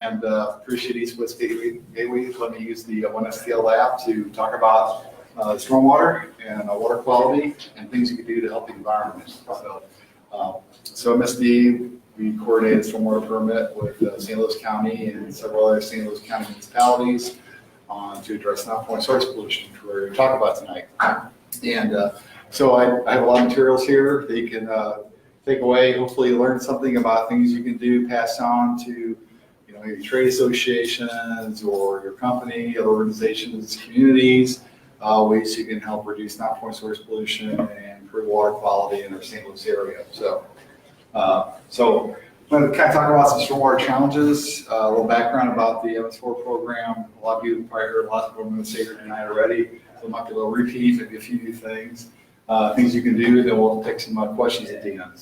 And appreciate East West Gateway. Let me use the 1STL lab to talk about stormwater and water quality and things you can do to help the environment. So MSD, we coordinated a stormwater permit with St. Louis County and several other St. Louis County municipalities to address non-point source pollution, which we're going to talk about tonight. And so I have a lot of materials here that you can take away, hopefully learn something about things you can do, pass on to your trade associations or your company, other organizations, communities, ways you can help reduce non-point source pollution and improve water quality in our St. Louis area. So I'm going to kind of talk about some stormwater challenges, a little background about the MS4 program. A lot of you probably heard a lot of what I'm going to say here tonight already, so it might be a little repeat, maybe a few new things. Things you can do, then we'll take some questions at the end.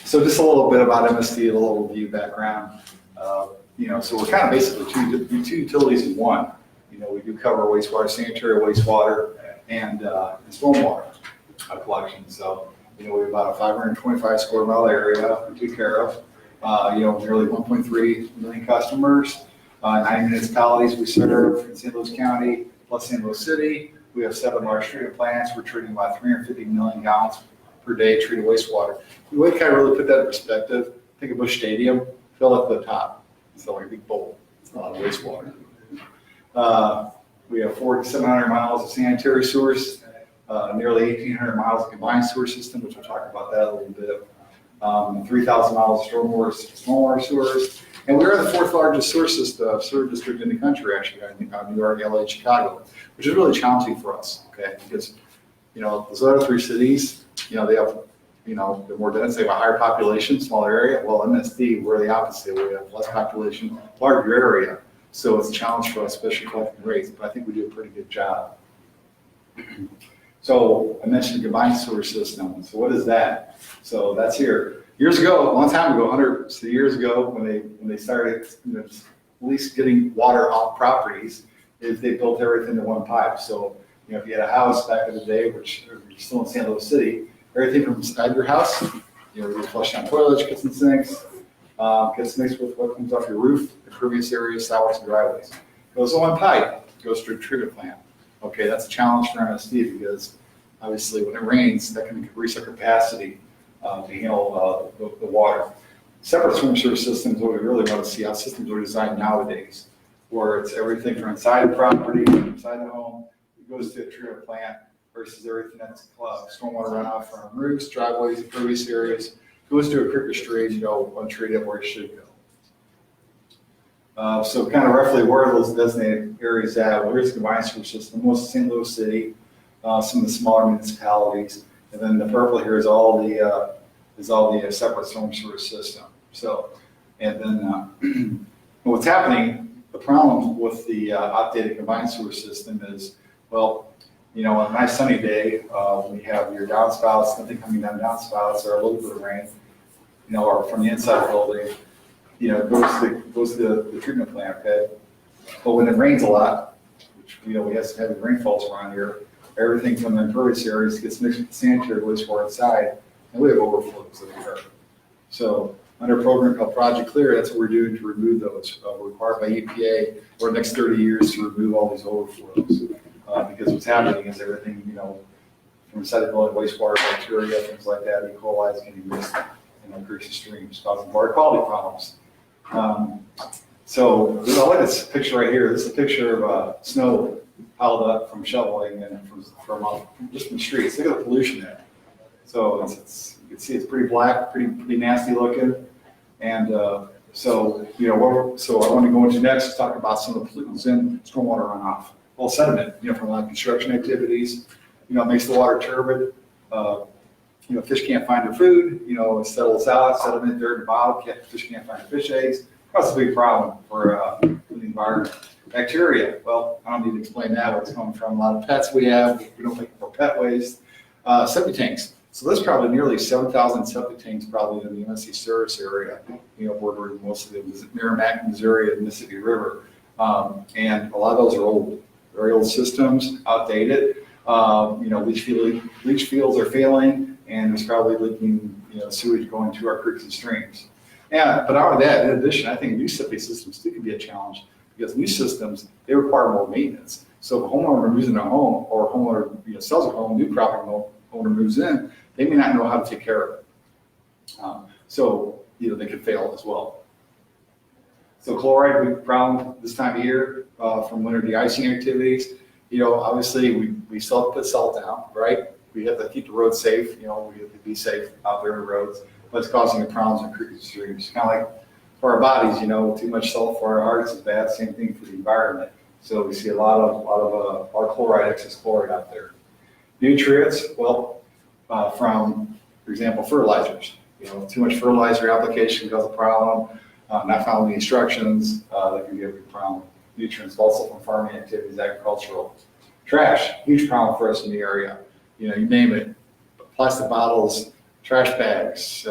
So just a little bit about MSD, a little review background. So we're kind of basically two utilities in one. We do cover wastewater, sanitary wastewater, and stormwater collection. So, we have about a 525 square mile area we take care of. Nearly 1.3 million customers, 9 municipalities we serve in St. Louis County, plus St. Louis City. We have 7 large treatment plants. We're treating about 350 million gallons per day treated wastewater. The way to kind of really put that in perspective, think of Busch Stadium, fill up the top. It's like a big bowl. It's a lot of wastewater. We have 4,700 miles of sanitary sewers, nearly 1,800 miles of combined sewer system, which we'll talk about that a little bit. 3,000 miles of stormwater sewers. And we are the 4th largest sewer district in the country, actually, New York, LA, Chicago, which is really challenging for us, okay? Because, those other 3 cities, they have, they're more dense, they have a higher population, smaller area. Well, MSD, we're the opposite. We have less population, larger area. So it's a challenge for us, especially collecting rates, but I think we do a pretty good job. So I mentioned the combined sewer system. So what is that? So that's here. Years ago, a long time ago, hundreds of years ago, when they started at least getting water off properties, is they built everything in one pipe. So if you had a house back in the day, which you're still in St. Louis City, everything from inside your house, you flush down toilets, kitchen sinks, gets mixed with what comes off your roof, impervious areas, sidewalks, and driveways. It goes on one pipe, goes to a treatment plant. Okay, that's a challenge for MSD because obviously when it rains, that can increase our capacity to handle the water. Separate storm sewer systems, what we really want to see how systems are designed nowadays, where it's everything from inside the property, inside the home, it goes to a treatment plant versus everything that's stormwater runoff from roofs, driveways, impervious areas, goes to a creek or stream, untreated where it should go. So kind of roughly where are those designated areas at? Well, here's the combined sewer system, most of St. Louis City, some of the smaller municipalities, and then the purple here is all the separate storm sewer system. So, and then what's happening, the problem with the outdated combined sewer system is, well, on a nice sunny day, we have your downspouts, nothing coming down downspouts, or a little bit of rain, or from the inside of the building, goes to the treatment plant, okay? But when it rains a lot, which, we have some heavy rainfalls around here, everything from the impervious areas gets mixed with sanitary wastewater inside, and we have overflows that occur. So under a program called Project Clear, that's what we're doing to remove those. We're required by EPA over the next 30 years to remove all these overflows. Because what's happening is everything, from inside the building, wastewater, bacteria, things like that, E. coli is getting mixed in our creeks and streams, causing water quality problems. So I like this picture right here. This is a picture of snow piled up from shoveling and from just from the streets. Look at the pollution there. So you can see it's pretty black, pretty nasty looking. And so I want to go into next to talk about some of the pollutants in stormwater runoff. Well, sediment, from a lot of construction activities, it makes the water turbid. Fish can't find their food, it settles out, sediment, dirt, and bottom, fish can't find fish eggs. That's a big problem for the environment. Bacteria, well, I don't need to explain that, where it's coming from. A lot of pets we have, we don't think for pet waste. Septic tanks. So there's probably nearly 7,000 septic tanks probably in the MSC service area, bordering most of the Merrimack, Missouri, and Mississippi River. And a lot of those are old, very old systems, outdated. Leach fields are failing, and there's probably leaking, sewage going to our creeks and streams. Yeah, but out of that, in addition, I think new septic systems still can be a challenge because new systems, they require more maintenance. So if a homeowner moves in a home or a homeowner sells a home, new property owner moves in, they may not know how to take care of it. So they could fail as well. So chloride, we found this time of year from winter de-icing activities. Obviously we still have to put salt down, right? We have to keep the roads safe. We have to be safe out there on the roads. But it's causing the problems in creeks and streams. Kind of like for our bodies, too much salt for our hearts is bad. Same thing for the environment. So we see a lot of chloride, excess chloride out there. Nutrients, well, from, for example, fertilizers. Too much fertilizer application causes a problem. Not following the instructions, that can be a big problem. Nutrients also from farming activities, agricultural. Trash, huge problem for us in the area. You name it, plastic bottles, trash bags,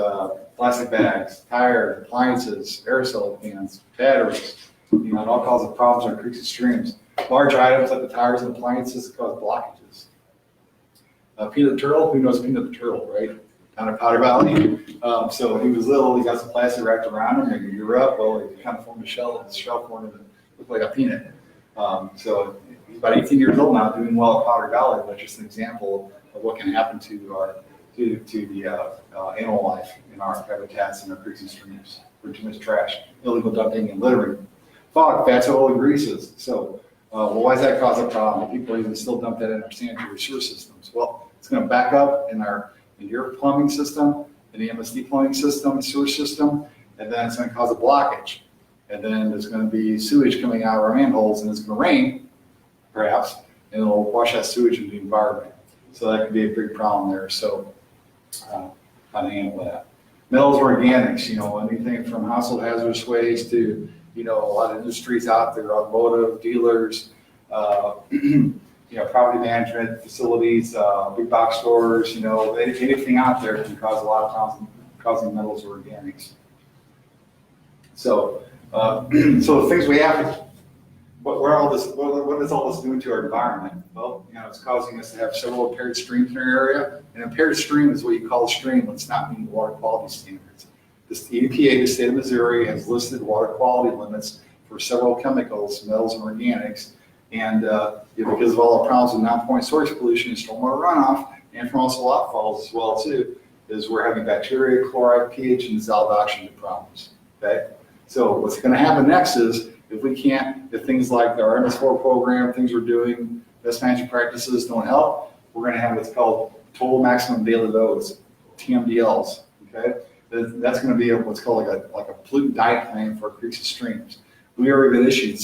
plastic bags, tires, appliances, aerosol cans, batteries. It all causes problems in creeks and streams. Large items like the tires and appliances cause blockages. Peanut turtle, who knows Peanut the turtle, right? Down in Powder Valley. So he was little, he got some plastic wrapped around him, and he grew up, well, he kind of formed a shell, and the shell formed and looked like a peanut. So he's about 18 years old now, doing well at Powder Valley, but just an example of what can happen to the animal life in our habitats and our creeks and streams. For too much trash, illegal dumping and littering. Fog, fats, oil, and greases. So why does that cause a problem? People even still dump that in our sanitary sewer systems. Well, it's going to back up in your plumbing system, in the MSD plumbing system, sewer system, and then it's going to cause a blockage. And then there's going to be sewage coming out of our manholes, and it's going to rain, perhaps, and it'll wash that sewage into the environment. So that could be a big problem there. So how to handle that. Metals, organics, anything from household hazardous waste to, a lot of industries out there, automotive, dealers, property management facilities, big box stores, anything out there can cause a lot of problems causing metals or organics. So, so the things we have, what is all this doing to our environment? Well, it's causing us to have several impaired streams in our area. An impaired stream is what you call a stream when it's not meeting water quality standards. The EPA, the state of Missouri, has listed water quality limits for several chemicals, metals, and organics. And because of all the problems with non-point source pollution and stormwater runoff, and from also outfalls as well too, is we're having bacteria, chloride, pH, and dissolved oxygen problems. Okay, so what's going to happen next is if things like our MS4 program, things we're doing, best management practices don't help, we're going to have what's called total maximum daily loads, TMDLs. Okay, that's going to be what's called like a pollutant diet plan for creeks and streams. We already been issued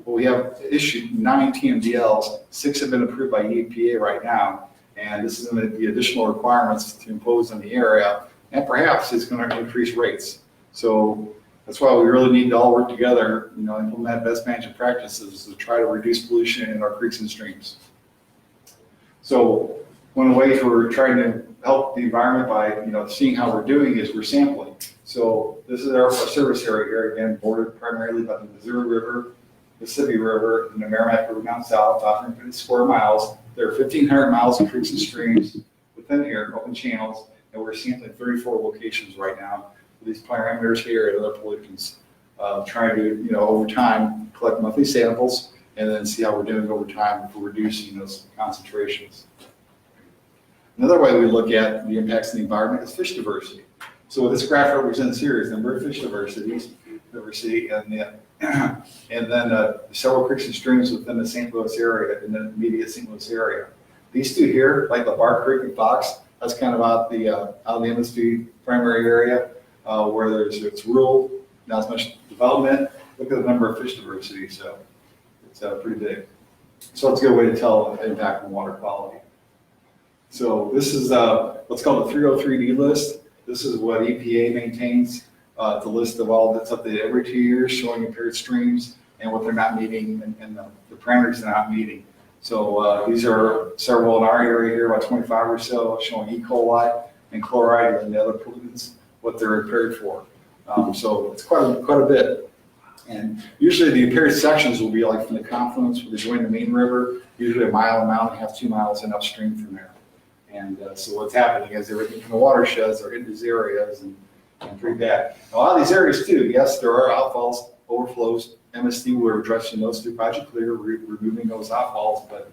we have issued 9 TMDLs, 6 have been approved by EPA right now, and this is going to be additional requirements to impose on the area, and perhaps it's going to increase rates. So that's why we really need to all work together, implement best management practices to try to reduce pollution in our creeks and streams. So one of the ways we're trying to help the environment by, seeing how we're doing is we're sampling. So this is our service area here, again, bordered primarily by the Missouri River, Mississippi River, and the Merrimack River down south, 550 square miles. There are 1,500 miles of creeks and streams within here, open channels, and we're sampling 34 locations right now with these parameters here and other pollutants, trying to, over time, collect monthly samples and then see how we're doing over time for reducing those concentrations. Another way we look at the impacts on the environment is fish diversity. So what this graph represents here is the number of fish diversity, and then several creeks and streams within the St. Louis area, in the immediate St. Louis area. These two here, like the Bar Creek and Fox, that's kind of out the MSP primary area where it's rural, not as much development. Look at the number of fish diversity, so it's pretty big. So it's a good way to tell the impact on water quality. So this is what's called the 303D list. This is what EPA maintains. It's a list of all that's updated every 2 years, showing impaired streams and what they're not meeting and the parameters they're not meeting. So these are several in our area here, about 25 or so, showing E. coli and chloride and the other pollutants, what they're impaired for. So it's quite a bit. And usually the impaired sections will be like from the confluence where they join the main river, usually a mile and a half, 2 miles, and upstream from there. And so what's happening is everything from the watersheds are in these areas, and and pretty bad. A lot of these areas too, yes, there are outfalls, overflows. MSD, we're addressing those through Project Clear, removing those outfalls, but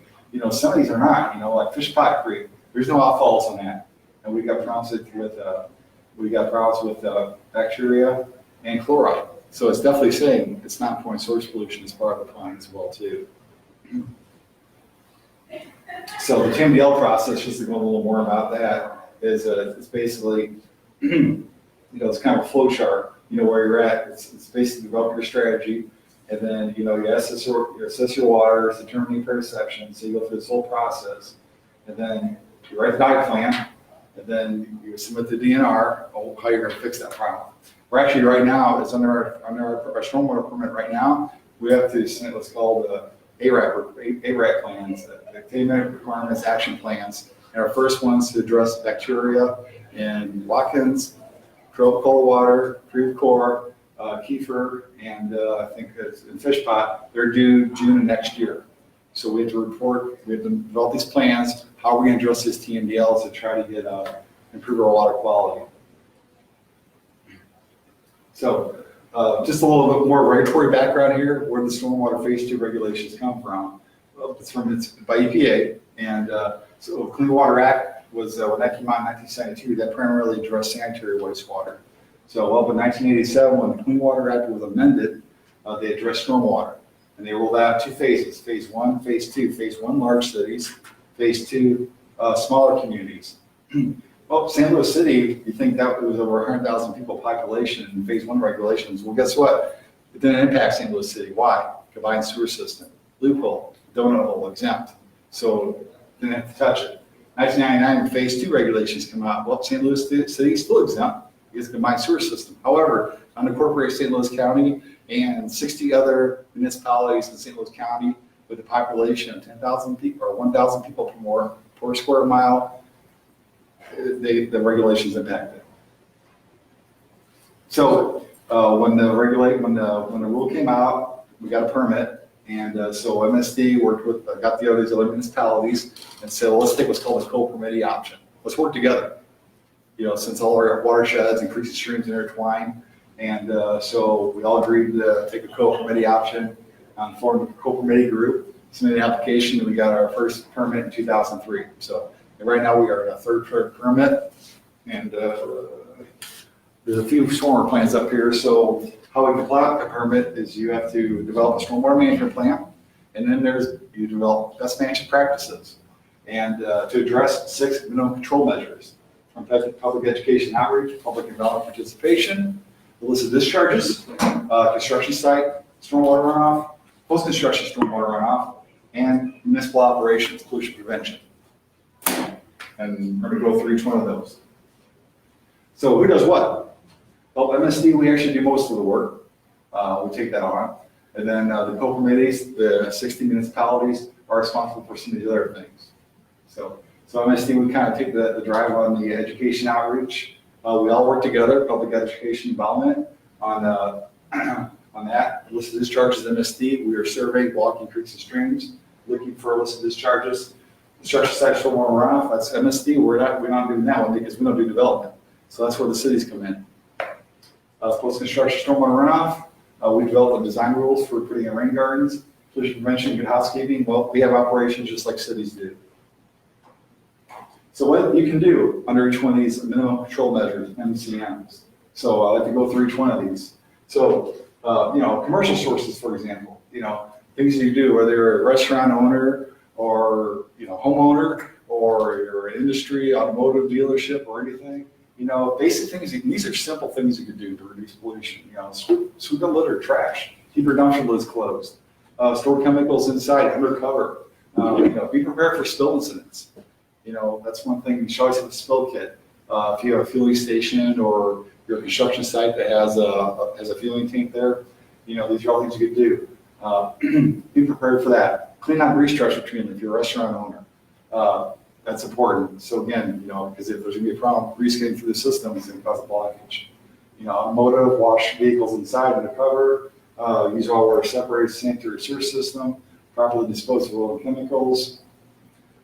some of these are not, like Fish Pot Creek, there's no outfalls on that. And we got problems with bacteria and chloride. So it's definitely saying it's not point source pollution as part of the plan as well too. So the TMDL process, just to go a little more about that, is it's basically, it's kind of a flow chart, where you're at. It's basically develop your strategy, and then, you assess your water, determine your perception, so you go through this whole process, and then you write the diet plan, and then you submit the DNR, how you're gonna fix that problem. We're actually right now, it's under our stormwater permit right now, we have to submit what's called ARAC plans, Attainment Requirements Action Plans. And our first one's to address bacteria in Watkins, cold water, Creve Coeur, Kiefer, and I think it's in Fish Pot. They're due June of next year. So we have to develop these plans, how we're going to address this TMDLs to try to get improve our water quality. So just a little bit more regulatory background here, where the stormwater phase 2 regulations come from. Well, it's by EPA, and so Clean Water Act was, when that came out in 1972, that primarily addressed sanitary wastewater. So up in 1987, when the Clean Water Act was amended, they addressed stormwater. And they rolled out 2 phases, phase 1, phase 2. Phase 1, large cities. Phase 2, smaller communities. Well, San Luis City, you think that was over 100,000 people population in phase 1 regulations. Well, guess what? It didn't impact San Luis City. Why? Combined sewer system, loophole, donut hole, exempt. So didn't have to touch it. 1999, when phase 2 regulations come out, well, San Luis City is still exempt because of the combined sewer system. However, unincorporated St. Louis County and 60 other municipalities in St. Louis County with a population of 10,000 people or 1,000 people or more per square mile, the regulations impacted. So when the rule came out, we got a permit, and so MSD worked with got the other municipalities and said, well, let's take what's called a co-permittee option. Let's work together. Since all our watersheds and creeks and streams intertwine, and so we all agreed to take a co-permittee option, formed a co-permittee group, submitted an application, and we got our first permit in 2003. So right now we are in a third permit, and there's a few stormwater plans up here. So how we apply a permit is you have to develop a stormwater management plan, and then you develop best management practices, and to address 6 minimum control measures from public education outreach, public involvement participation, illicit discharges, construction site, stormwater runoff, post-construction stormwater runoff, and municipal operations, pollution prevention. And we're going to go through each one of those. So who does what? Well, MSD, we actually do most of the work. We take that on. And then the co-committees, the 60 municipalities are responsible for some of the other things. So MSD, we kind of take the drive on the education outreach. We all work together, public education involvement on that. Illicit discharges MSD, we are surveying walking creeks and streams, looking for illicit discharges. Construction site stormwater runoff, that's MSD. We're not doing that one because we don't do development. So that's where the cities come in. Post-construction stormwater runoff, we develop the design rules for putting in rain gardens, pollution prevention, good housekeeping. Well, we have operations just like cities do. So what you can do under each one of these minimum control measures, MCMs. So I like to go through each one of these. So, commercial sources, for example, things you do, whether you're a restaurant owner or, homeowner, or you're an industry, automotive dealership or anything, basic things, these are simple things you can do to reduce pollution. Sweep and litter, trash, keep your dumpster lids closed, store chemicals inside, undercover, be prepared for spill incidents. That's one thing, you should always have a spill kit. If you have a fueling station or you're a construction site that has a fueling tank there, these are all things you could do. Be prepared for that. Clean out grease traps between them if you're a restaurant owner. That's important. So again, because if there's gonna be a problem, grease getting through the system is gonna cause a blockage. Automotive, wash vehicles inside undercover, use all water separated sanitary sewer system, properly dispose of oil and chemicals.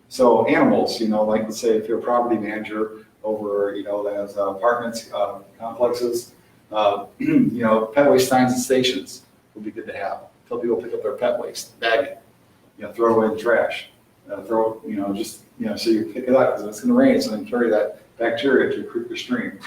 So animals, like let's say if you're a property manager, over, those apartments, complexes. Pet waste signs and stations would be good to have. Tell people to pick up their pet waste, bag it, throw away the trash. So you pick it up because it's going to rain, so then carry that bacteria to a creek or stream.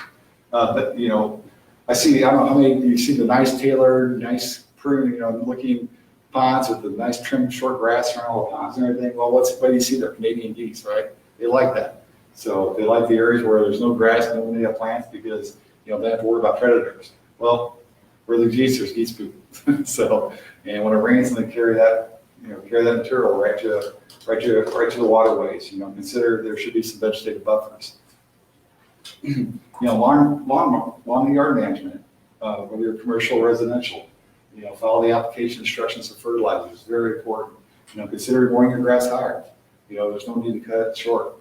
But I don't know how many, you see the nice tailored, nice prune, looking ponds with the nice trimmed short grass around all the ponds and everything. Well, what do you see there? Canadian geese, right? They like that. So they like the areas where there's no grass, no native plants, because they don't have to worry about predators. Well, where the geese, there's geese poop. So, and when it rains, they carry that material right to the waterways. Consider there should be some vegetative buffers. Lawn yard management, whether you're commercial or residential. Follow the application instructions for fertilizers. Very important. Consider growing your grass higher. There's no need to cut it short.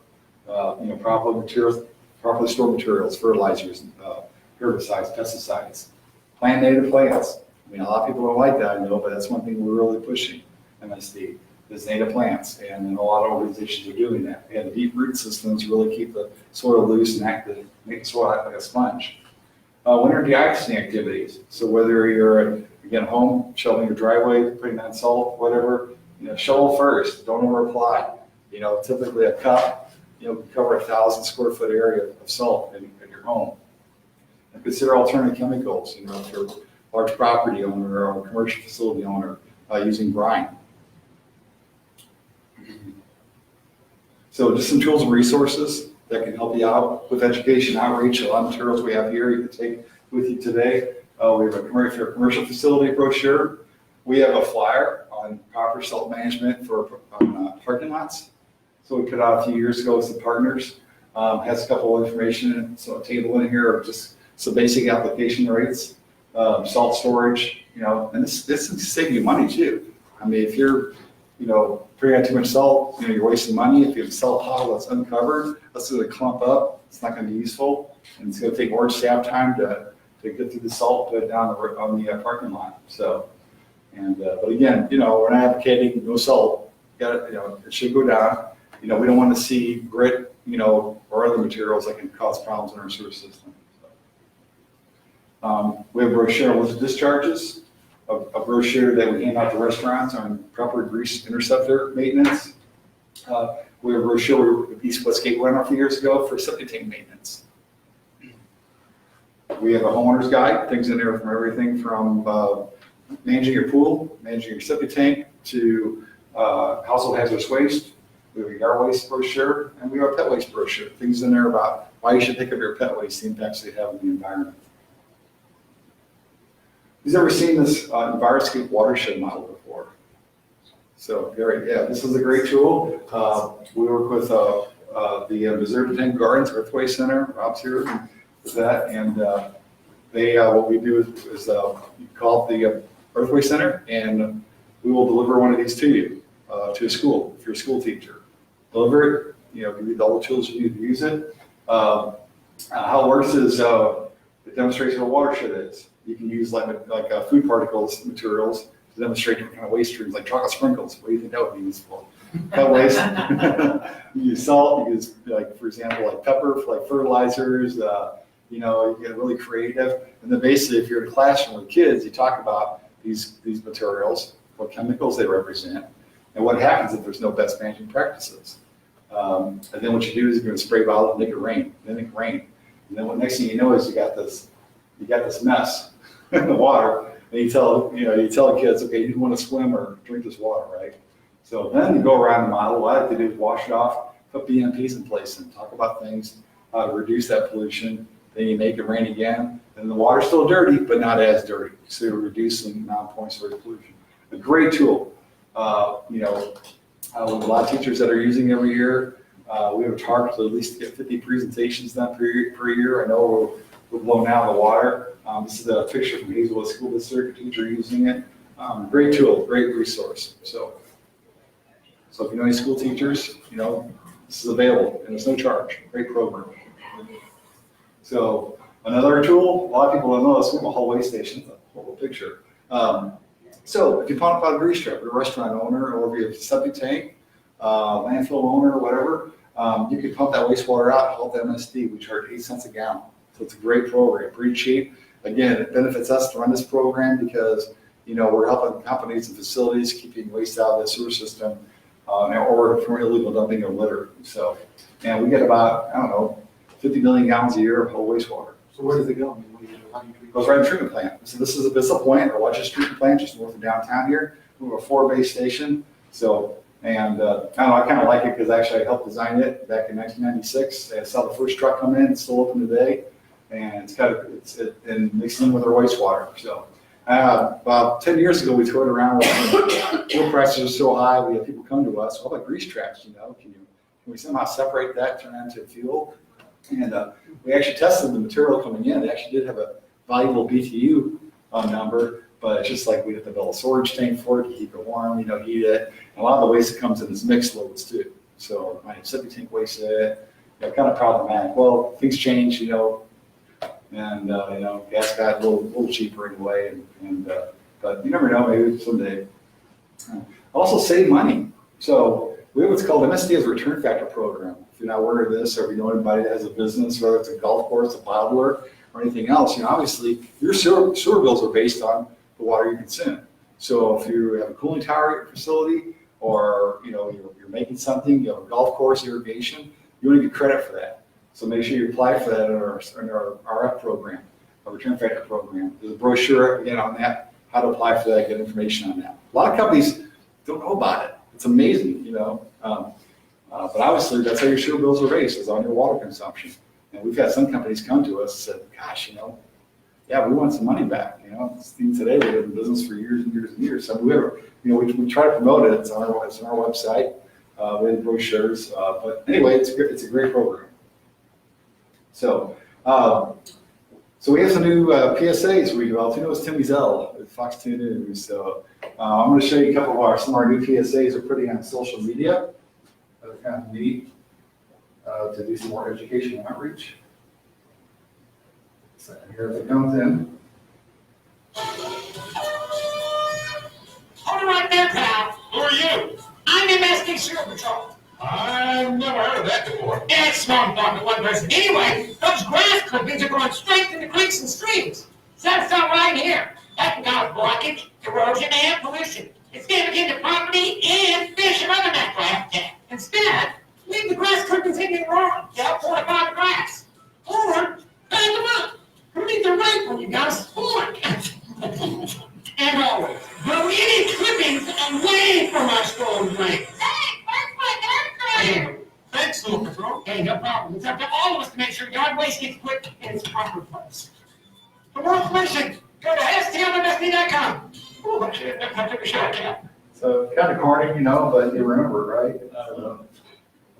Properly stored materials, fertilizers, herbicides, pesticides. Plant native plants. A lot of people don't like that, I know, but that's one thing we're really pushing, MSD, is native plants. And a lot of organizations are doing that. And deep root systems really keep the soil loose and active, make the soil act like a sponge. Winter de-icing activities. So whether you're, again, home, shoveling your driveway, putting on salt, whatever, shovel first, don't over apply. Typically a cup, can cover 1,000 square foot area of salt in your home. And consider alternative chemicals, if you're a large property owner or a commercial facility owner, using brine. So just some tools and resources that can help you out with education outreach. A lot of materials we have here you can take with you today. We have a commercial facility brochure. We have a flyer on proper salt management for parking lots. So we put out a few years ago with some partners. Has a couple of information, so a table in here of just some basic application rates, salt storage, and this can save you money too. If you're, putting out too much salt, you're wasting money. If you have a salt pile that's uncovered, that's going to clump up. It's not going to be useful, and it's going to take more staff time to get through the salt, put it down on the parking lot. So, but again, we're not advocating no salt. It should go down. We don't want to see grit, or other materials that can cause problems in our sewer system. We have a brochure with discharges, a brochure that we hand out to restaurants on proper grease interceptor maintenance. We have a brochure with East West Gateway a few years ago for septic tank maintenance. We have a homeowner's guide, things in there from everything from managing your pool, managing your septic tank, to household hazardous waste. We have a yard waste brochure, and we have a pet waste brochure. Things in there about why you should pick up your pet waste, the impacts they have on the environment. Who's ever seen this EnviroScape watershed model before? So, this is a great tool. We work with the Missouri Botanical Gardens Earthway Center. Rob's here with that, and what we do is you call it the Earthway Center, and we will deliver one of these to you to a school if you're a school teacher. Deliver it. Give you all the tools you need to use it. How it works is it demonstrates what a watershed is. You can use like food particles materials to demonstrate different kind of waste streams, like chocolate sprinkles. What do you think that would be useful? Pet waste. You use salt. You use, for example, like pepper for fertilizers. You get really creative. And then basically, if you're in a classroom with kids, you talk about these materials, what chemicals they represent, and what happens if there's no best management practices. And then what you do is you're going to spray bottle and make it rain. Then it can rain. And then what next thing you know is you got this mess in the water. And you tell the kids, okay, you want to swim or drink this water, right? So then you go around the model. What I have to do is wash it off, put BMPs in place, and talk about things, how to reduce that pollution. Then you make it rain again, and the water's still dirty, but not as dirty. So you're reducing non-point source pollution. A great tool. We have a lot of teachers that are using it every year. We have a target to at least get 50 presentations done per year. I know we're blown out of the water. This is a picture from Hazelwood School District, a teacher using it. Great tool, great resource. So if you know any school teachers, this is available and there's no charge. Great program. So another tool, a lot of people don't know this, we have a whole waste station, a whole picture. So if you pump out a grease trap, you're a restaurant owner, or if you have a septic tank, landfill owner, or whatever, you can pump that wastewater out, help the MSD. We charge 8 cents a gallon. So it's a great program, pretty cheap. Again, it benefits us to run this program because, we're helping companies and facilities keeping waste out of the sewer system, or from illegal dumping of litter. So, and we get about, 50 million gallons a year of whole wastewater. So where does it go? It goes right in the treatment plant. So this is a Bissell plant, or Wetch's treatment plant, just north of downtown here. We have a 4-bay station. So, and I kind of like it because actually I helped design it back in 1996. I saw the first truck come in. It's still open today, and and mixed in with our wastewater. So, about 10 years ago, we toured around with fuel prices are so high. We have people come to us. What about grease traps? Can we somehow separate that, turn that into fuel? And we actually tested the material coming in. It actually did have a valuable BTU number, but it's just like we have to build a storage tank for it to keep it warm, heat it. And a lot of the waste that comes in is mixed loads too. So my septic tank waste, kind of problematic. Well, things change, and gas got a little cheaper anyway. But you never know, maybe someday. Also save money. So we have what's called MSD as a return factor program. If you're not aware of this, or if you know anybody that has a business, whether it's a golf course, a bottler, or anything else, obviously your sewer bills are based on the water you consume. So if you have a cooling tower at your facility, or you're making something, you have a golf course, irrigation, you want to get credit for that. So make sure you apply for that in our RF program, our return factor program. There's a brochure again on that, how to apply for that, get information on that. A lot of companies don't know about it. It's amazing, but obviously that's how your sewer bills are based, is on your water consumption. And we've had some companies come to us and said, gosh, yeah, we want some money back. Today we've been in business for years and years and years. So we try to promote it. It's on our website. We have brochures. But anyway, it's a great program. So we have some new PSAs we developed. It's Tim Zell with Fox 2 News. So I'm going to show you a couple of some of our new PSAs we're putting on social media. They're kind of neat to do some more education and outreach. So here it comes in. Hold it right there, pal. Who are you? I'm MSD Sewer Patrol. I've never heard of that before. It's small talk to one person. Anyway, those grass clippings are going straight into creeks and streams. That's not right here. That can cause blockage, erosion, and pollution. It's damaging to property and fish and other natural habitat. Instead, leave the grass clippings in your lawn to help fortify the grass. Or bag them up. Leave the right when you got a sport. And always, throw any clippings away from our storm drain. Hey, that's my girlfriend. Thanks, Sewer Patrol. Hey, no problem. It's up to all of us to make sure yard waste gets put in its proper place. For more information, go to stlmsd.com. Oh, I took a shot at. So kind of corny, but you remember, right? I'll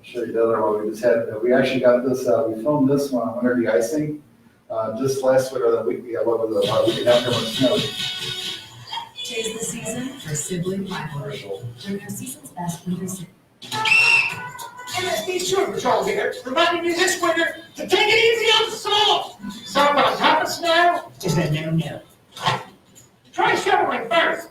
show you the other one we just had. We actually got this, we filmed this one on winter de-icing. Just last week or the week, we had one of the week after when it snowed. Tis the season for sibling rivalry. Bring your season's best winter sibling. MSD Sewer Patrol here, reminding you this winter to take it easy on the salt. Salt on top of snow is a no-no. Try shoveling first.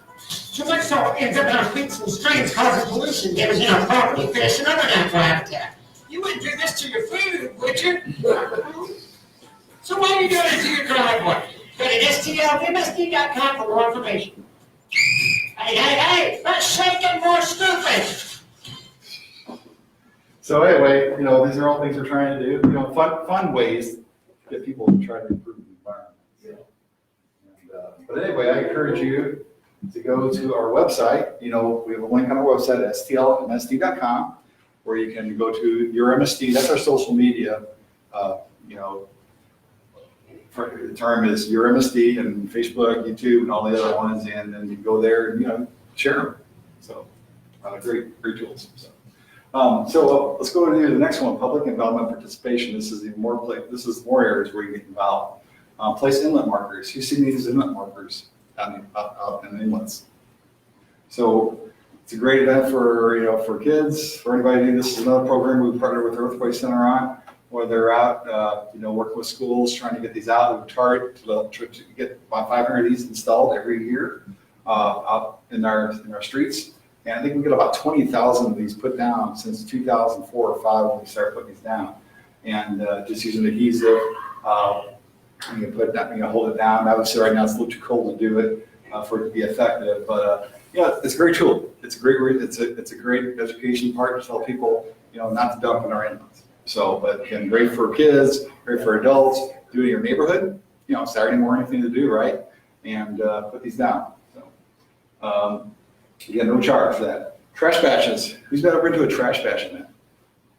Too much salt ends up in our creeks and streams, causing pollution, damaging our property, fish, and other natural habitat. You wouldn't do this to your food, would you? So why are you doing it to your driveway? Go to stlmsd.com for more information. Hey, let's shake it more stupid. So anyway, these are all things we're trying to do. Fun ways to get people to try to improve the environment. But anyway, I encourage you to go to our website. We have a link on our website at stlmsd.com, where you can go to your MSD. That's our social media. The term is your MSD, and Facebook, YouTube, and all the other ones, and then you go there and share them. So great tools. So let's go to the next one: public involvement participation. This is more areas where you get involved. Place inlet markers. You see these inlet markers out in the inlets. So it's a great event for kids, for anybody. This is another program we partner with Earthquake Center on, where they're out, working with schools, trying to get these out. We target to get about 500 of these installed every year out in our streets. And I think we get about 20,000 of these put down since 2004 or 5 when we started putting these down. And just using adhesive, you put it down, hold it down. Obviously, right now it's a little too cold to do it for it to be effective. But yeah, it's a great tool. It's a great education part to tell people, not to dump in our inlets. So, but again, great for kids, great for adults. Do it in your neighborhood. Saturday morning thing to do, right? And put these down. So, again, no charge for that. Trash bashes. Who's been ever into a trash bash event?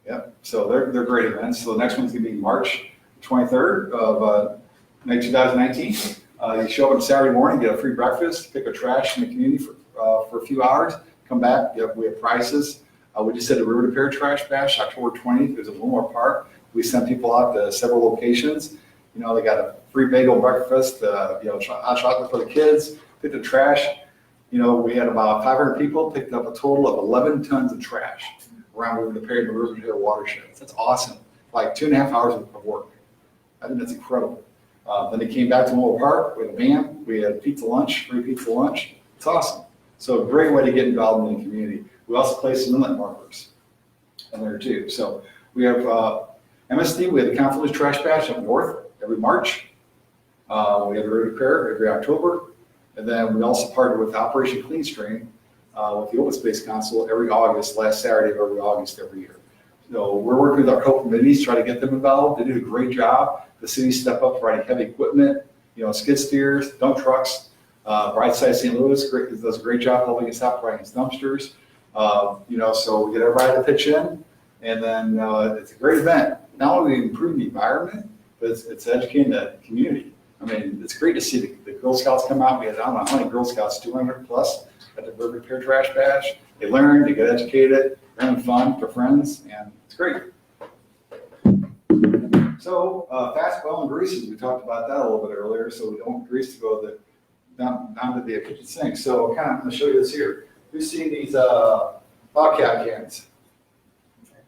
Yep. So they're great events. So the next one's gonna be March 23rd of 2019. You show up on Saturday morning, get a free breakfast, pick up trash in the community for a few hours, come back. We have prizes. We just did a River to Pier trash bash October 20th. There's a Wilmore Park. We sent people out to several locations. They got a free bagel breakfast, hot chocolate for the kids, pick the trash. We had about 500 people, picked up a total of 11 tons of trash around River to Pier and the River to Pier watersheds. That's awesome. Like 2.5 hours of work. I think that's incredible. Then they came back to Wilmore Park with a band. We had free pizza lunch. It's awesome. So a great way to get involved in the community. We also placed some inlet markers in there too. So we have MSD, we have the Confluence Trash Bash up north every March. We have the River to Pier every October. And then we also partner with Operation Clean Stream with the Open Space Council every August, last Saturday of every August every year. So we're working with our co-committees, try to get them involved. They do a great job. The city step up providing heavy equipment, skid steers, dump trucks. Brightside St. Louis does a great job helping us out providing dumpsters. So we get everybody to pitch in, and then it's a great event. Not only improve the environment, but it's educating the community. I mean, it's great to see the Girl Scouts come out. We had, I don't know how many Girl Scouts, 200 plus at the River to Pier Trash Bash. They learn, they get educated, they're having fun for friends, and it's great. So fast oil and greases, we talked about that a little bit earlier. So we don't want grease to go down to the kitchen sink. So kind of, I'm going to show you this here. We've seen these fog cap cans.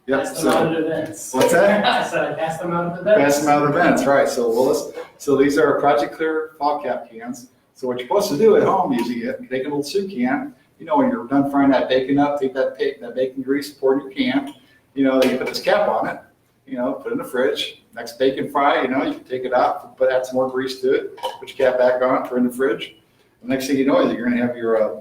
Yep. Pass them out at events. What's that? I said I pass them out at events. Pass them out at events, right? So these are Project Clear fog cap cans. So what you're supposed to do at home is you take a little soup can. When you're done frying that bacon up, take that bacon grease, pour it in your can. You put this cap on it. Put it in the fridge. Next bacon fry, you can take it out, add some more grease to it, put your cap back on, put it in the fridge. The next thing you know is you're going to have your,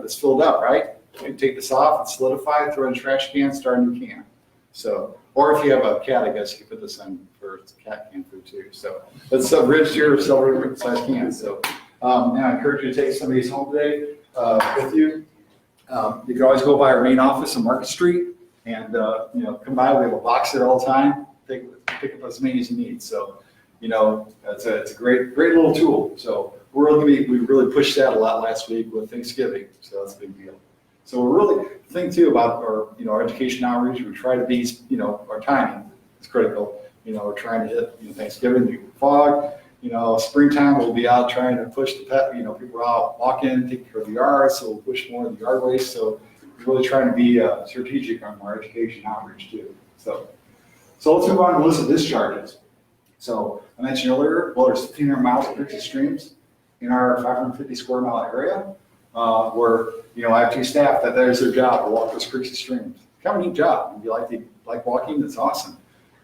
this filled up, right? You take this off and solidify it, throw it in a trash can, start a new can. So, or if you have a cat, I guess you can put this in for cat can food too. So, it's a ridged here, silver size cans. So, I encourage you to take some of these home today with you. You can always go by our main office on Market Street and, come by. We have a box there all the time. Pick up as many as you need. So, it's a great little tool. So we really pushed that a lot last week with Thanksgiving. So that's a big deal. So we're really think too about our education outreach. We try to be, our timing is critical. We're trying to hit Thanksgiving, the fog. Springtime we'll be out trying to push the pet. People out walking, taking care of the yard. So we'll push more of the yard waste. So we're really trying to be strategic on our education outreach too. So let's move on to illicit discharges. So I mentioned earlier, there's 1,500 miles of creeks and streams in our 550 square mile area, where I have 2 staff that is their job to walk those creeks and streams. Kind of a neat job. If you like walking, it's awesome.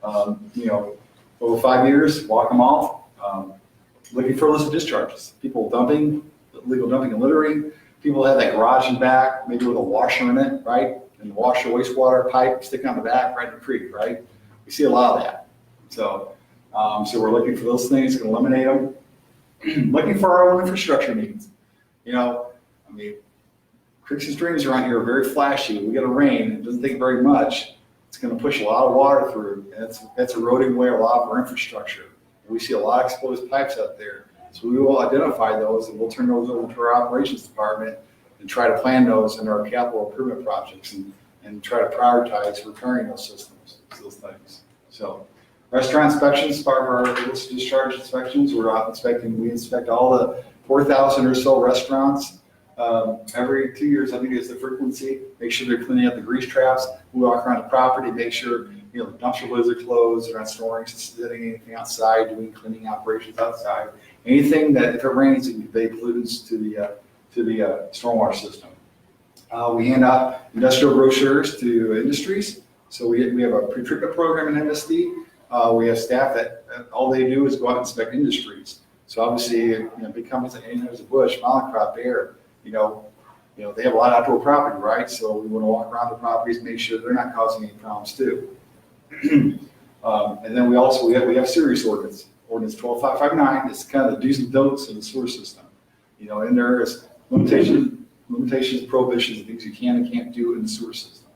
Over 5 years, walk them off, looking for illicit discharges. People dumping, illegal dumping and littering. People have that garage in back, maybe with a washer in it, right? And wash your wastewater pipe sticking on the back right in the creek, right? We see a lot of that. So we're looking for those things, going to eliminate them. Looking for our own infrastructure needs. Creeks and streams around here are very flashy. We get a rain, it doesn't take very much. It's going to push a lot of water through, and that's eroding away a lot of our infrastructure. And we see a lot of exposed pipes out there. So we will identify those, and we'll turn those over to our operations department and try to plan those in our capital improvement projects and try to prioritize repairing those systems, those things. So restaurant inspections, part of our illicit discharge inspections, we inspect all the 4,000 or so restaurants every 2 years. I think is the frequency. Make sure they're cleaning up the grease traps. We walk around the property, make sure the dumpster lids are closed, they're not storing, sitting anything outside, doing cleaning operations outside. Anything that if it rains, it can convey pollutants to the stormwater system. We hand out industrial brochures to industries. So we have a pre-treatment program in MSD. We have staff that all they do is go out and inspect industries. So obviously, big companies like Anheuser-Busch, Mallinckrodt, Bayer, they have a lot of outdoor property, right? So we want to walk around the properties, make sure they're not causing any problems too. And then we have serious ordinance 12559. It's kind of the do's and don'ts of the sewer system. And there is limitations, prohibitions, things you can and can't do in the sewer system.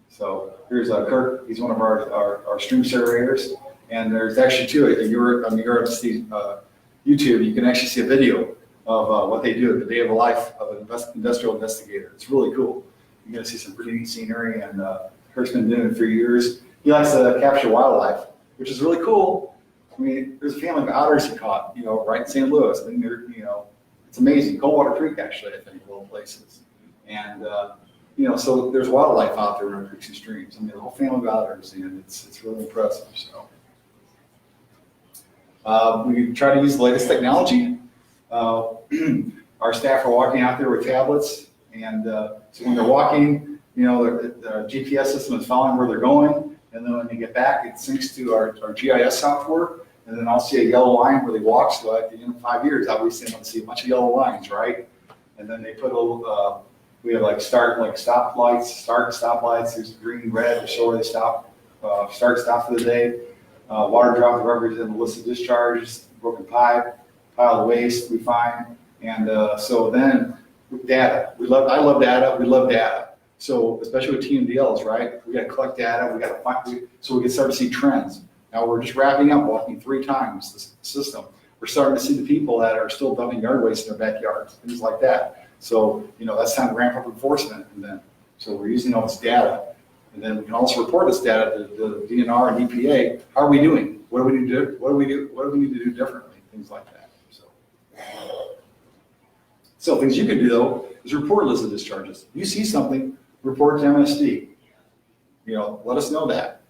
So here's Kirk. He's one of our stream surveyors. And there's actually two. If you're on your YouTube, you can actually see a video of what they do, the day of the life of an industrial investigator. It's really cool. You're going to see some pretty neat scenery, and Kirk's been doing it for years. He likes to capture wildlife, which is really cool. I mean, there's a family of otters he caught, right in St. Louis. I mean, it's amazing. Coldwater Creek, actually, I think, of all places. And, so there's wildlife out there in our creeks and streams. I mean, the whole family of otters, and it's really impressive. So we try to use the latest technology. Our staff are walking out there with tablets, and so when they're walking, the GPS system is following where they're going, and then when they get back, it syncs to our GIS software, and then I'll see a yellow line where they walk. So at the end of 5 years, obviously, I'm going to see a bunch of yellow lines, right? And then they put a little, we have start and stop lights. There's green, red to show where they stop for the day. Water drop, wherever is in the list of discharges, broken pipe, pile of waste we find. And so then data, I love data, we love data. So especially with TMDLs, right? We got to collect data, we got to find, so we can start to see trends. Now we're just wrapping up, walking 3 times the system. We're starting to see the people that are still dumping yard waste in their backyards, things like that. So, that's time to ramp up enforcement. And then, so we're using all this data. And then we can also report this data to the DNR and EPA. How are we doing? What do we need to do? What do we need to do differently? Things like that. So things you can do though is report illicit discharges. You see something, report to MSD. Let us know that.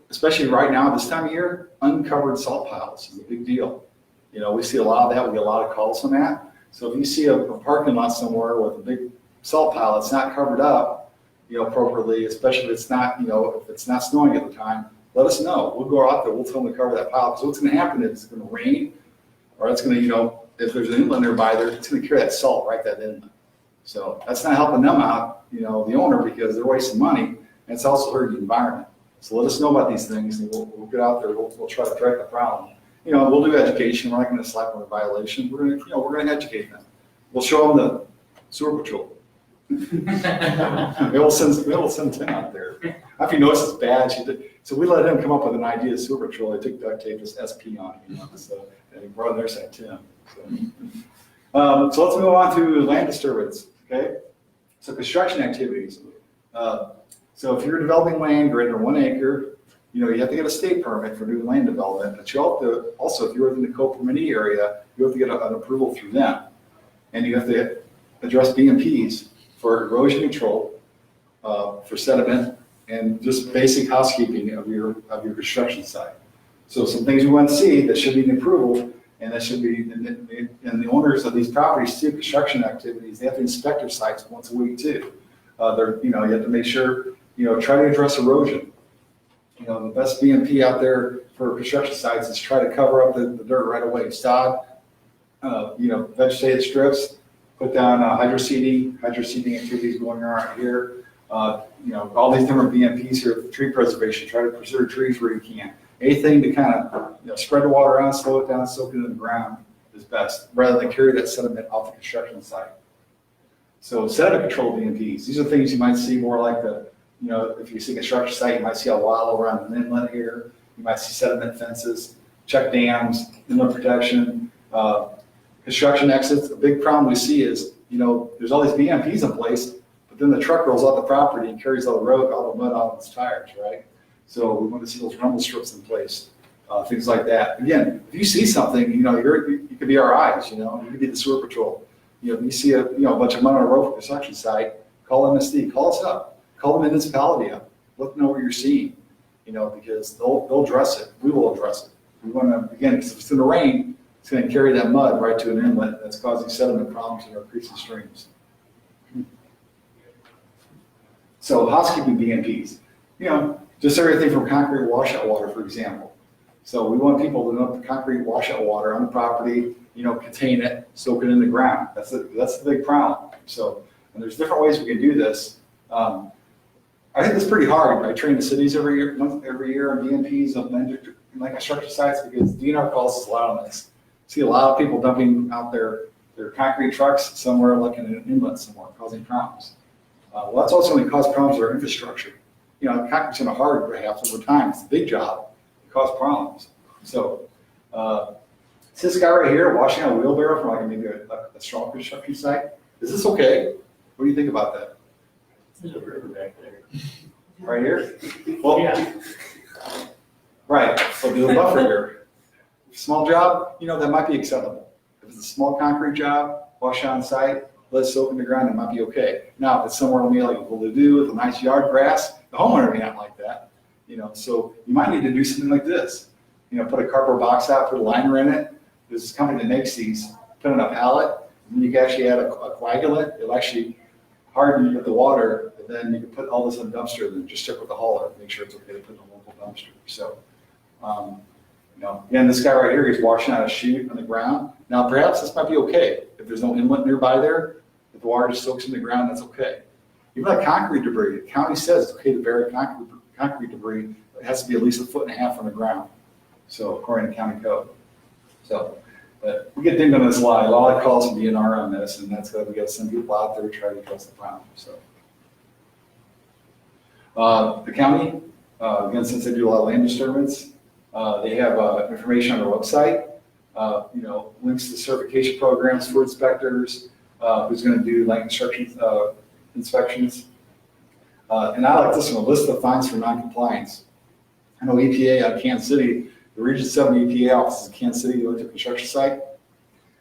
Especially right now, this time of year, uncovered salt piles is a big deal. We see a lot of that. We get a lot of calls on that. So if you see a parking lot somewhere with a big salt pile that's not covered up, appropriately, especially if it's not, if it's not snowing at the time, let us know. We'll go out there. We'll tell them to cover that pile. Because what's going to happen is it's going to rain, or it's going to, if there's an inlet nearby there, it's going to carry that salt right that inlet. So that's not helping them out, the owner, because they're wasting money, and it's also hurting the environment. So let us know about these things, and we'll get out there. We'll try to correct the problem. We'll do education. We're not going to slap them with a violation. We're going to educate them. We'll show them the sewer patrol. We'll send Tim out there. If you notice it's bad, so we let him come up with an idea of sewer patrol. They took duct tape, this SP on it, so, and he brought their side Tim. So let's move on to land disturbance, okay? So construction activities. So if you're developing land greater than 1 acre, you have to get a state permit for new land development, but you have to also, if you're within the co-permittee area, you have to get an approval through them. And you have to address BMPs for erosion control, for sediment, and just basic housekeeping of your construction site. So some things we want to see that should be an approval, and that should be, and the owners of these properties too, construction activities, they have to inspect their sites once a week too. You have to make sure, try to address erosion. The best BMP out there for construction sites is try to cover up the dirt right away. Sod, vegetated strips, put down hydroseeding activities going on right here. All these different BMPs here, tree preservation, try to preserve trees where you can. Anything to kind of spread the water out, slow it down, soak it in the ground is best, rather than carry that sediment off the construction site. So sediment control BMPs, these are things you might see more like if you see a construction site, you might see a wall around an inlet here. You might see sediment fences, check dams, inlet protection, construction exits. A big problem we see is, there's all these BMPs in place, but then the truck rolls off the property and carries all the road, all the mud on its tires, right? So we want to see those rumble strips in place, things like that. Again, if you see something, you could be our eyes, you could be the sewer patrol. If you see a bunch of mud on a road for construction site, call MSD, call us up. Call the municipality up. Let them know what you're seeing, because they'll address it. We will address it. We want to, again, because if it's going to rain, it's going to carry that mud right to an inlet that's causing sediment problems in our creeks and streams. So housekeeping BMPs, just everything from concrete washout water, for example. So we want people to know the concrete washout water on the property, contain it, soak it in the ground. That's the big problem. So, and there's different ways we can do this. I think it's pretty hard. I train the cities every year on BMPs of land construction sites because DNR calls us a lot on this. See a lot of people dumping out their concrete trucks somewhere like in an inlet somewhere, causing problems. Well, that's also going to cause problems with our infrastructure. Concrete's going to harden perhaps over time. It's a big job. It causes problems. So, it's this guy right here washing out a wheelbarrow from maybe a strong construction site. Is this okay? What do you think about that? There's a river back there. Right here? Well, Yeah. right. So do a buffer here. Small job, that might be acceptable. If it's a small concrete job, wash on site, let it soak in the ground, it might be okay. Now, if it's somewhere only like a do with a nice yard grass, the homeowner may not like that. So you might need to do something like this. Put a cardboard box out, put a liner in it. There's this company that makes these, put in a pallet, and you can actually add a coagulant. It'll actually harden with the water, and then you can put all this in a dumpster and then just check with the hauler, make sure it's okay to put in a local dumpster. So, again, this guy right here, he's washing out a chute on the ground. Now, perhaps this might be okay. If there's no inlet nearby there, if the water just soaks in the ground, that's okay. Even like concrete debris, the county says it's okay to bury concrete debris. It has to be at least 1.5 feet from the ground. So, according to county code. So, but we get dinged on this a lot. A lot of calls from DNR on this, and that's why we got to send people out there to try to address the problem. So, the county, again, since they do a lot of land disturbance, they have information on their website. Links to certification programs for inspectors, who's going to do land construction inspections. And I like this one, a list of fines for noncompliance. I know EPA out of Kansas City, the Region 7 EPA offices in Kansas City, they looked at a construction site.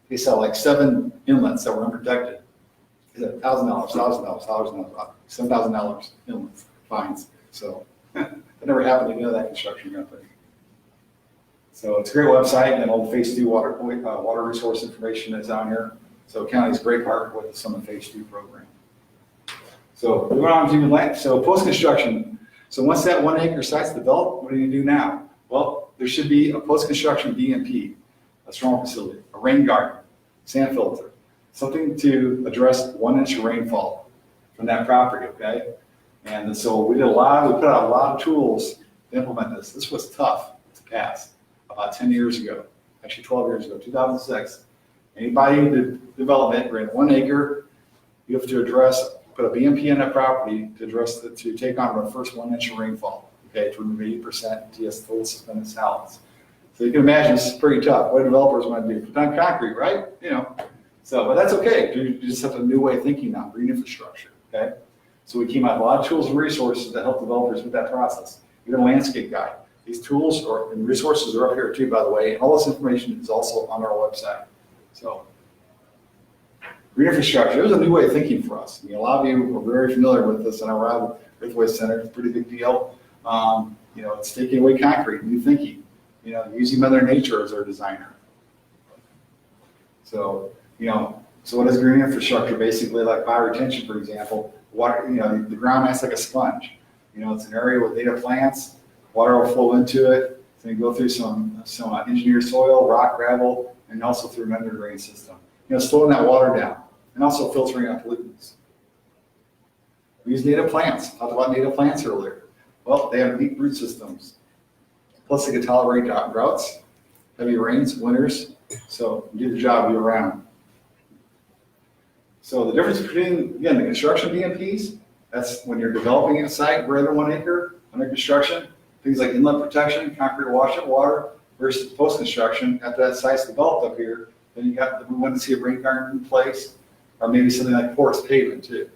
They saw like 7 inlets that were unprotected. $1,000, $7,000 inlets, fines. So that never happened to any of that construction company. So it's a great website, and all the Phase 2 water resource information is on here. So county's a great partner with us on the Phase 2 program. So we went on to land. So post-construction. So once that 1 acre site's developed, what do you do now? Well, there should be a post-construction BMP, a storm facility, a rain garden, sand filter, something to address 1 inch of rainfall from that property, okay? And so we put out a lot of tools to implement this. This was tough to pass about 10 years ago, actually 12 years ago, 2006. Anybody who did development, ran 1 acre, you have to put a BMP on that property to take on the first 1 inch of rainfall. Okay, to remove 80% TS total suspended solids. So you can imagine this is pretty tough. What developers want to do? Put down concrete, right? So, but that's okay. You just have a new way of thinking now, green infrastructure, okay? So we came out with a lot of tools and resources to help developers with that process. Even a landscape guide. These tools and resources are up here too, by the way, and all this information is also on our website. So, green infrastructure, it was a new way of thinking for us. A lot of you are very familiar with this in our Earthway Center. It's a pretty big deal. It's taking away concrete, new thinking, using Mother Nature as our designer. So, so what is green infrastructure? Basically, like fire retention, for example, water, the ground acts like a sponge. It's an area with native plants, water will flow into it. It's going to go through some engineered soil, rock, gravel, and also through an under drain system. Slowing that water down and also filtering out pollutants. We use native plants. Talked about native plants earlier. Well, they have deep root systems. Plus, they can tolerate droughts, heavy rains, winters, so do the job year round. So the difference between, again, the construction BMPs, that's when you're developing a site greater than 1 acre under construction, things like inlet protection, concrete washout water, versus post-construction, after that site's developed up here, then we want to see a rain garden in place, or maybe something like porous pavement too.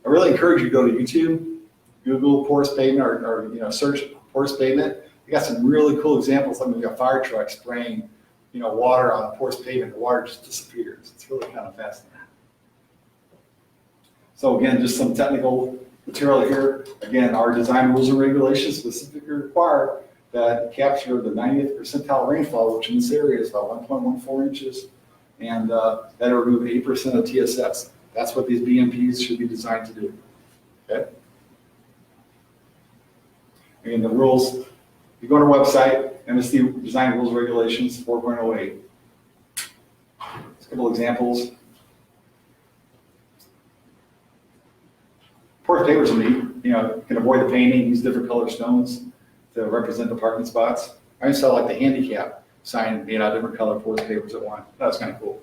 I really encourage you to go to YouTube, Google porous pavement, or search porous pavement. You got some really cool examples. Like we got fire trucks spraying, water on porous pavement. The water just disappears. It's really kind of fascinating. So again, just some technical material here. Again, our design rules and regulations specifically require that capture the 90th percentile rainfall, which in this area is about 1.14 inches, and that'll remove 8% of TSS. That's what these BMPs should be designed to do, okay? Again, the rules, you go on our website, MSD Design Rules Regulations 4.08. A couple examples. Porch pavers are neat. You can avoid the painting, use different color stones to represent the parking spots. I saw like the handicap sign made out of different color porch pavers at one. That was kind of cool.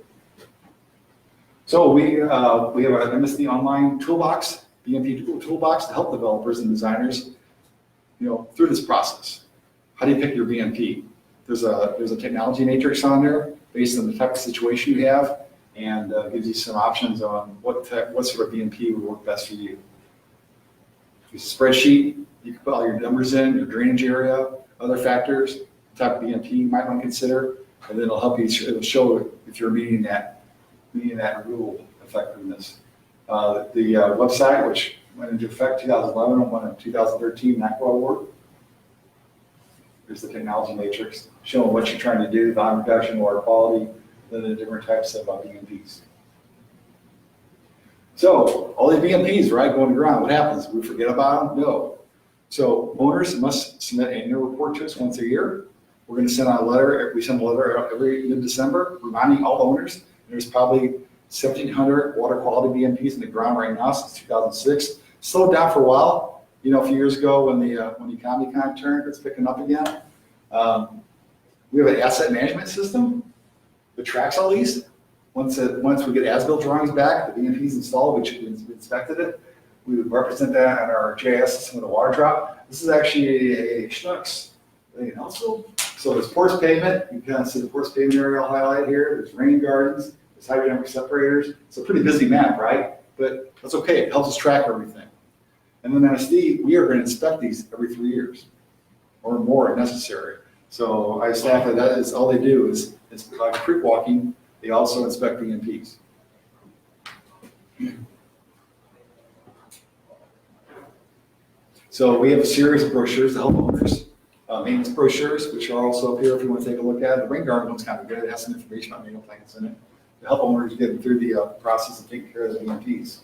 So we have an MSD online toolbox, BMP toolbox to help developers and designers, through this process. How do you pick your BMP? There's a technology matrix on there based on the type of situation you have, and gives you some options on what sort of BMP would work best for you. Use a spreadsheet. You can put all your numbers in, your drainage area, other factors, the type of BMP you might want to consider, and then it'll help you. It'll show if you're meeting that rule effectiveness. The website, which went into effect 2011 and won a 2013 NACWA award. There's the technology matrix showing what you're trying to do, volume reduction, water quality, then the different types of BMPs. So all these BMPs, right, going to ground, what happens? We forget about them? No. So owners must submit an annual report to us once a year. We're going to send out a letter. We send a letter out every mid-December reminding all owners. There's probably 1,700 water quality BMPs in the ground right now since 2006. Slowed down for a while. A few years ago when the economy kind of turned, it's picking up again. We have an asset management system that tracks all these. Once we get as-built drawings back, the BMP's installed, we inspected it. We would represent that on our GIS system with a water drop. This is actually a Schnucks. Also, so there's porous pavement. You can kind of see the porous pavement area I'll highlight here. There's rain gardens. There's hydrodynamic separators. It's a pretty busy map, right? But that's okay. It helps us track everything. And then MSD, we are going to inspect these every 3 years or more if necessary. So I staff that is all they do is like creek walking. They also inspect BMPs. So we have a series of brochures to help owners. Maintenance brochures, which are also up here if you want to take a look at. The rain garden one's kind of good. It has some information on manual plants in it to help owners get through the process of taking care of the BMPs.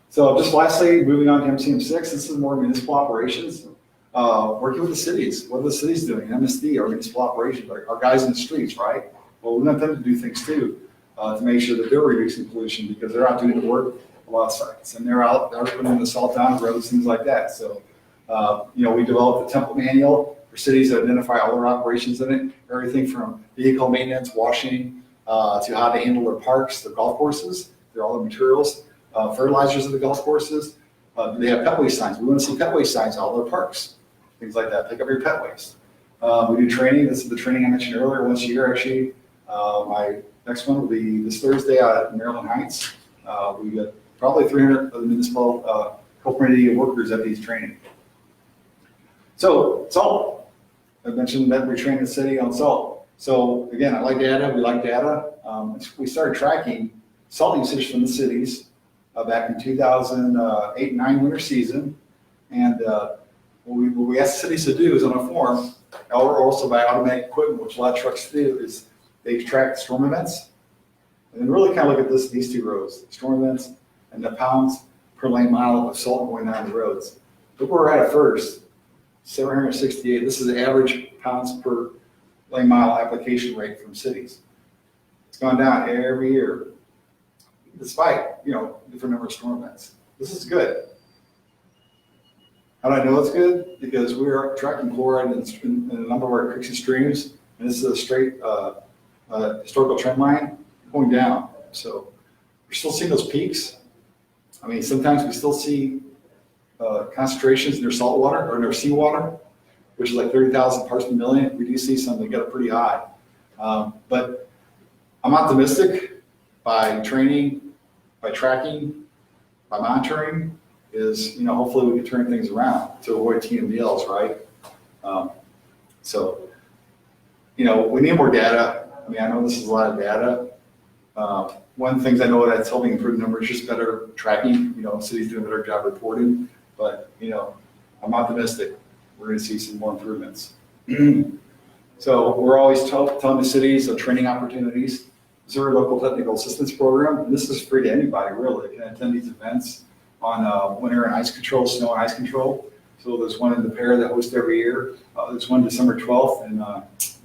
So just lastly, moving on to MCM6, this is more municipal operations. Working with the cities. What are the cities doing? MSD, our municipal operations, our guys in the streets, right? Well, we want them to do things too, to make sure that they're reducing pollution because they're out doing the work a lot of sites. And they're putting the salt down the roads, things like that. So, we developed a template manual for cities that identify all their operations in it, everything from vehicle maintenance, washing, to how to handle their parks, their golf courses, all the materials, fertilizers of the golf courses. They have pet waste signs. We want to see pet waste signs in all their parks, things like that. Pick up your pet waste. We do training. This is the training I mentioned earlier, once a year actually. My next one will be this Thursday out at Maryland Heights. We got probably 300 of the municipal co-community workers at these training. So salt. I mentioned that we train the city on salt. So again, I like data. We like data. We started tracking salt usage from the cities back in 2008 and 9 winter season. And what we ask cities to do is on a form, or also by automatic equipment, which a lot of trucks do, is they track storm events. And then really kind of look at these two rows, storm events and the pounds per lane mile of salt going down the roads. Look where we're at first, 768. This is the average pounds per lane mile application rate from cities. It's gone down every year, despite, different number of storm events. This is good. How do I know it's good? Because we are tracking chloride in a number of our creeks and streams, and this is a straight historical trend line going down. So we're still seeing those peaks. I mean, sometimes we still see concentrations in their salt water or in their seawater, which is like 30,000 parts per million. We do see some that get pretty high. But I'm optimistic by training, by tracking, by monitoring, is, hopefully we can turn things around to avoid TMDLs, right? We need more data. I mean, I know this is a lot of data. One of the things I know that's helping improve numbers is just better tracking, cities doing a better job reporting, but, I'm optimistic. We're going to see some more improvements. So we're always telling the cities of training opportunities. Missouri Local Technical Assistance Program. And this is free to anybody, really. They can attend these events on winter and ice control, snow and ice control. So there's one in the Pear that hosts every year. There's one December 12th in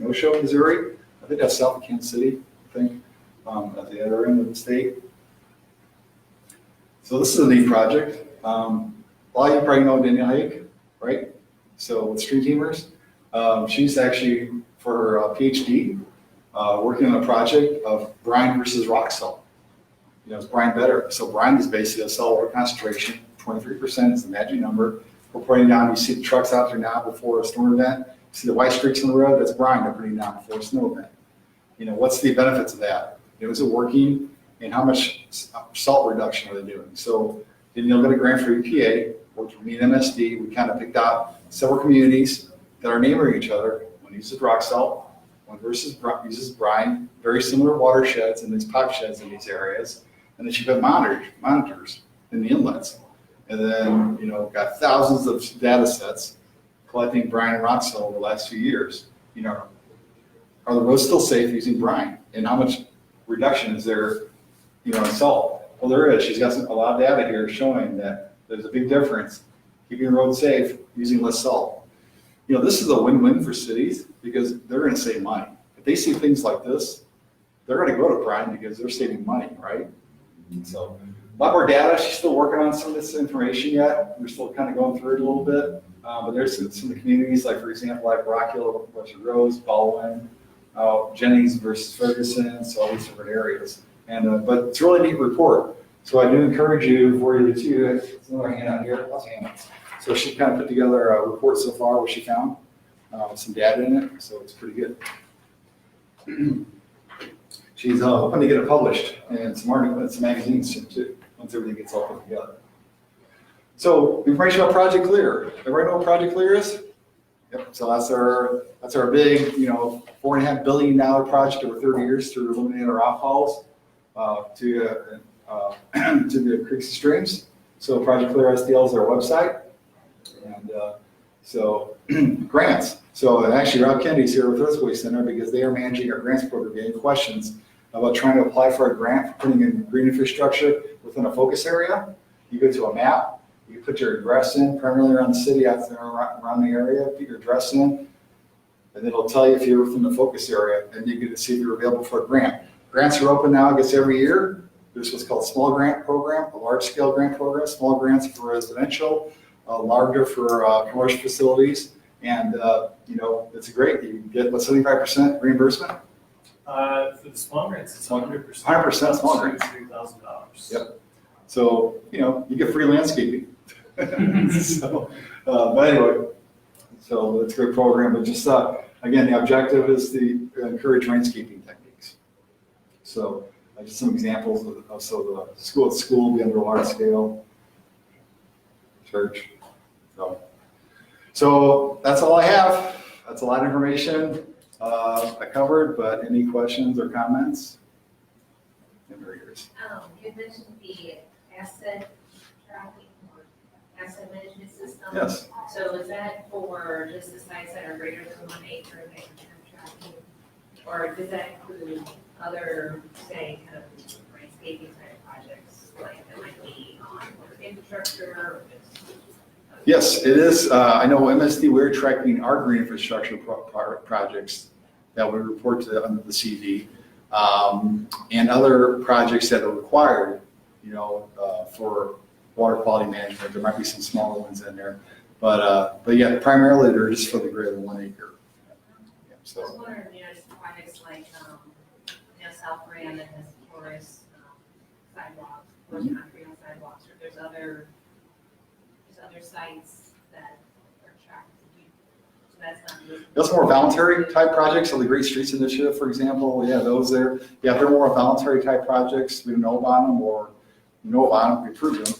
Neosho, Missouri. I think that's south of Kansas City, I think, at the other end of the state. So this is a neat project. A lot of you probably know Danielle Hake, right? So with Stream Teamers, she's actually, for her PhD, working on a project of brine versus rock salt. You know, is brine better? So brine is basically a saltwater concentration. 23% is the magic number. We're putting down, you see the trucks out there now before a storm event. You see the white streaks on the road, that's brine they're putting down before a snow event. You know, what's the benefits of that? Is it working? And how much salt reduction are they doing? So then you'll get a grant for EPA, which we need MSD. We kind of picked out several communities that are neighboring each other. One uses rock salt, one uses brine, very similar watersheds and these pipe sheds in these areas. And then you've got monitors in the inlets. And then, you know, got thousands of data sets collecting brine and rock salt over the last few years. You know, are the roads still safe using brine? And how much reduction is there, you know, in salt? Well, there is. She's got a lot of data here showing that there's a big difference keeping the road safe using less salt. You know, this is a win-win for cities because they're going to save money. If they see things like this, they're going to go to brine because they're saving money, right? So a lot more data. She's still working on some of this information yet. We're still kind of going through it a little bit. But there's some of the communities, like for example, like Rock Hill, Western Rose, Baldwin, Jennings versus Ferguson, so all these different areas. And but it's a really neat report. So I do encourage you for you to, it's another handout here, lots of handouts. So she kind of put together a report so far, what she found, with some data in it. So it's pretty good. She's hoping to get it published in some articles, some magazines soon too, once everything gets all put together. So information about Project Clear. Everybody know what Project Clear is? Yep. So that's our big, you know, $4.5 billion project over 30 years to eliminate our outfalls to the creeks and streams. So Project Clear SDL is our website, and so grants. So actually, Rob Kennedy's here with Earthway Center because they are managing our grants program. Getting questions about trying to apply for a grant for putting in green infrastructure within a focus area. You go to a map, you put your address in, primarily around the city, out there around the area, put your address in, and it'll tell you if you're within the focus area, and you get to see if you're available for a grant. Grants are open now, I guess, every year. There's what's called a small grant program, a large scale grant program, small grants for residential, larger for commercial facilities. And, you know, it's great. You can get, what, 75% reimbursement? For the small grants, it's 100%. 100% small grants. $3,000. Yep. So, you know, you get free landscaping. So, but anyway, so it's a great program. But just, again, the objective is to encourage landscaping techniques. So, just some examples of so the school will be under a large scale, church. So that's all I have. That's a lot of information I covered, but any questions or comments? You had mentioned the asset tracking or asset management system. Yes. So is that for just the sites that are greater than 1 acre that you have tracking? Or does that include other, say, kind of landscaping type projects, like that might be on infrastructure or just? Yes, it is. I know MSD, we're tracking our green infrastructure projects that we report to under the CD, and other projects that are required, you know, for water quality management. There might be some smaller ones in there, but yeah, primarily they're just for the greater than 1 acre. Yeah, I was wondering, you know, just projects like, you know, South Grand that has porous sidewalks, porous concrete on sidewalks, or there's other sites that are tracked. So that's not good. Those more voluntary type projects, so the Great Streets Initiative, for example, yeah, those there. Yeah, they're more voluntary type projects. We don't know about them, or we know about them, we approve them,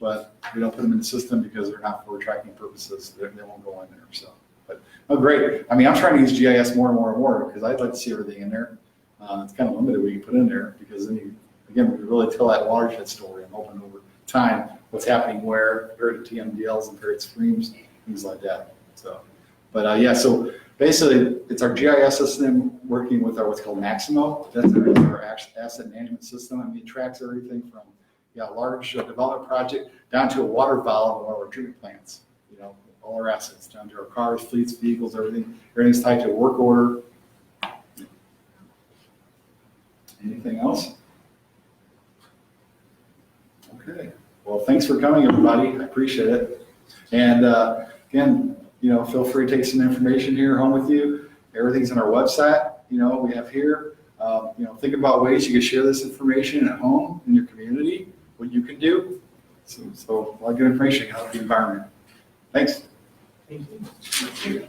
but we don't put them in the system because they're not for tracking purposes. They won't go in there. So, but oh, great. I mean, I'm trying to use GIS more and more and more because I'd like to see everything in there. It's kind of limited what you can put in there because then you, again, we can really tell that watershed story. I'm hoping over time what's happening where compared to TMDLs and compared to streams, things like that. So, but yeah, so basically, it's our GIS system working with our what's called Maximo. That's our asset management system. I mean, it tracks everything from large development project down to a water valve of our treatment plants. You know, all our assets down to our cars, fleets, vehicles, everything. Everything's tied to a work order. Anything else? Okay. Well, thanks for coming, everybody. I appreciate it. And again, feel free to take some information here home with you. Everything's on our website. We have here. Think about ways you can share this information at home in your community. What you can do. So a lot of good information can help the environment. Thanks. Thank you.